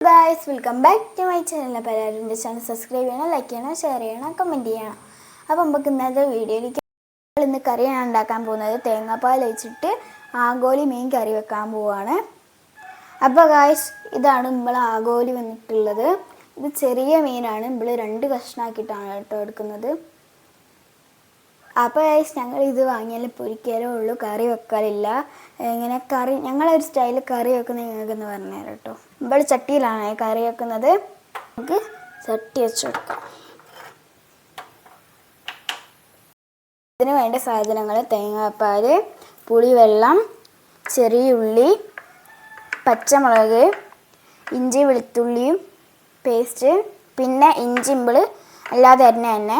Guys, welcome back to my channel. അപ്പോൾ എല്ലാവരും എൻ്റെ ചാനൽ സബ്സ്ക്രൈബ് ചെയ്യണം, ലൈക്ക് ചെയ്യണം, ഷെയർ ചെയ്യണം, കമൻറ്റ് ചെയ്യണം. അപ്പോൾ നമുക്ക് ഇന്നത്തെ വീഡിയോയിലേക്ക് ഇന്ന് കറിയാണ് ഉണ്ടാക്കാൻ പോകുന്നത്. തേങ്ങാപ്പാൽ വെച്ചിട്ട് ആഗോലി മീൻ കറി വെക്കാൻ പോവുകയാണ്. അപ്പോൾ ഗായ്സ്, ഇതാണ് നമ്മൾ ആഗോലി വന്നിട്ടുള്ളത്. ഇത് ചെറിയ മീനാണ്. നമ്മൾ 2 കഷ്ണമാക്കിയിട്ടാണ് കേട്ടോ എടുക്കുന്നത്. അപ്പോൾ ഗായ്സ്, ഞങ്ങൾ ഇത് വാങ്ങിയാൽ പൊരിക്കാലേ ഉള്ളൂ, കറി വെക്കാറില്ല. ഇങ്ങനെ കറി ഞങ്ങളൊരു സ്റ്റൈലിൽ കറി വെക്കുന്നത് നിങ്ങൾക്കെന്ന് പറഞ്ഞുതരാം കേട്ടോ. ഇവിടെ ചട്ടിയിലാണ് കറി വെക്കുന്നത്. നമുക്ക് ചട്ടി വെച്ച് കൊടുക്കാം. ഇതിന് വേണ്ട സാധനങ്ങൾ: തേങ്ങാപ്പാൽ, പുളിവെള്ളം, ചെറിയ ഉള്ളി, പച്ചമുളക്, ഇഞ്ചി വെളുത്തുള്ളിയും പേസ്റ്റ്, പിന്നെ ഇഞ്ചിമ്പിൾ അല്ലാതെ തന്നെ,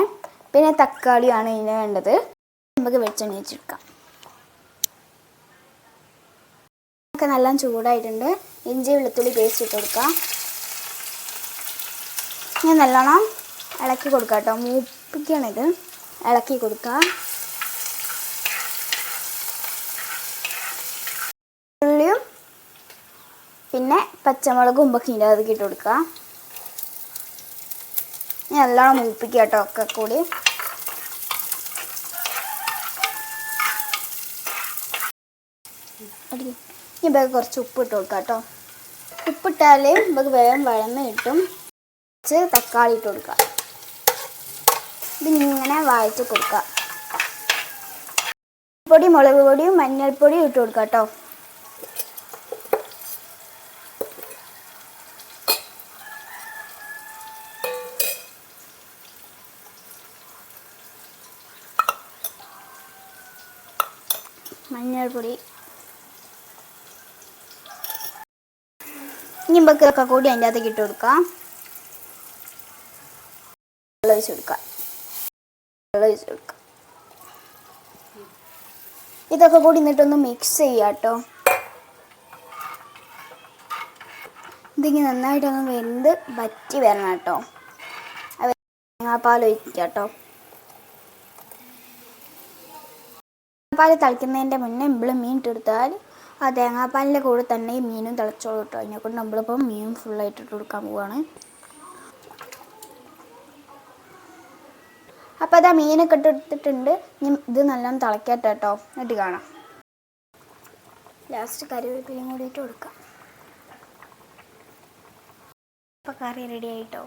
പിന്നെ തക്കാളിയാണ് ഇതിന് വേണ്ടത്. നമുക്ക് വെളിച്ചെണ്ണ വെച്ചെടുക്കാം. ഒക്കെ നല്ല ചൂടായിട്ടുണ്ട്. ഇഞ്ചി വെളുത്തുള്ളി പേസ്റ്റ് ഇട്ട് കൊടുക്കാം. ഞാൻ നല്ലോണം ഇളക്കി കൊടുക്കാം കേട്ടോ. മൂപ്പിക്കണിത് ഇളക്കി കൊടുക്കാം. ഉള്ളിയും പിന്നെ പച്ചമുളകും ഉമ്പൊക്കെ അതൊക്കെ ഇട്ട് കൊടുക്കാം. ഞാൻ നല്ലോണം മൂപ്പിക്കുക കേട്ടോ ഒക്കെ കൂടി. ഇതൊക്കെ കുറച്ച് ഉപ്പ് ഇട്ട് കൊടുക്കാം കേട്ടോ. ഉപ്പിട്ടാൽ ഇതൊക്കെ വേഗം വഴന്ന് കിട്ടും. കുറച്ച് തക്കാളി ഇട്ട് കൊടുക്കാം. ഇതിങ്ങനെ വഴറ്റി കൊടുക്കാം. പൊടി, മുളക് പൊടിയും മഞ്ഞൾപ്പൊടിയും ഇട്ട് കൊടുക്കാം കേട്ടോ. മഞ്ഞൾപ്പൊടി ഇനി ബക്കൊക്കെ കൂടി അതിൻ്റെ അകത്തേക്ക് ഇട്ട് കൊടുക്കാം. വെള്ളം ഒഴിച്ച് കൊടുക്കാം. ഇതൊക്കെ കൂടി എന്നിട്ടൊന്ന് മിക്സ് ചെയ്യാം കേട്ടോ. ഇതിങ്ങനെ നന്നായിട്ടൊന്ന് വെന്ത് വറ്റി വരണം കേട്ടോ. തേങ്ങാപ്പാൽ ഒഴിക്കാം കേട്ടോ. തേങ്ങാപ്പാൽ തിളയ്ക്കുന്നതിൻ്റെ മുന്നേ നമ്മൾ മീൻ ഇട്ടെടുത്താൽ ആ തേങ്ങാപ്പാലിൻ്റെ കൂടെ തന്നെ ഈ മീനും തിളച്ചോളൂ കേട്ടോ. അതിനെക്കൊണ്ട് നമ്മളിപ്പം മീൻ ഫുള്ളായിട്ട് ഇട്ട് കൊടുക്കാൻ പോവുകയാണ്. അപ്പോൾ അതാ മീനൊക്കെ ഇട്ടെടുത്തിട്ടുണ്ട്. ഇനി ഇത് നല്ലോണം തിളക്കട്ടെ കേട്ടോ. എന്നിട്ട് കാണാം. ലാസ്റ്റ് കറിവേപ്പിലയും കൂടി ഇട്ട് കൊടുക്കാം. അപ്പോൾ കറി റെഡി ആയിട്ടോ.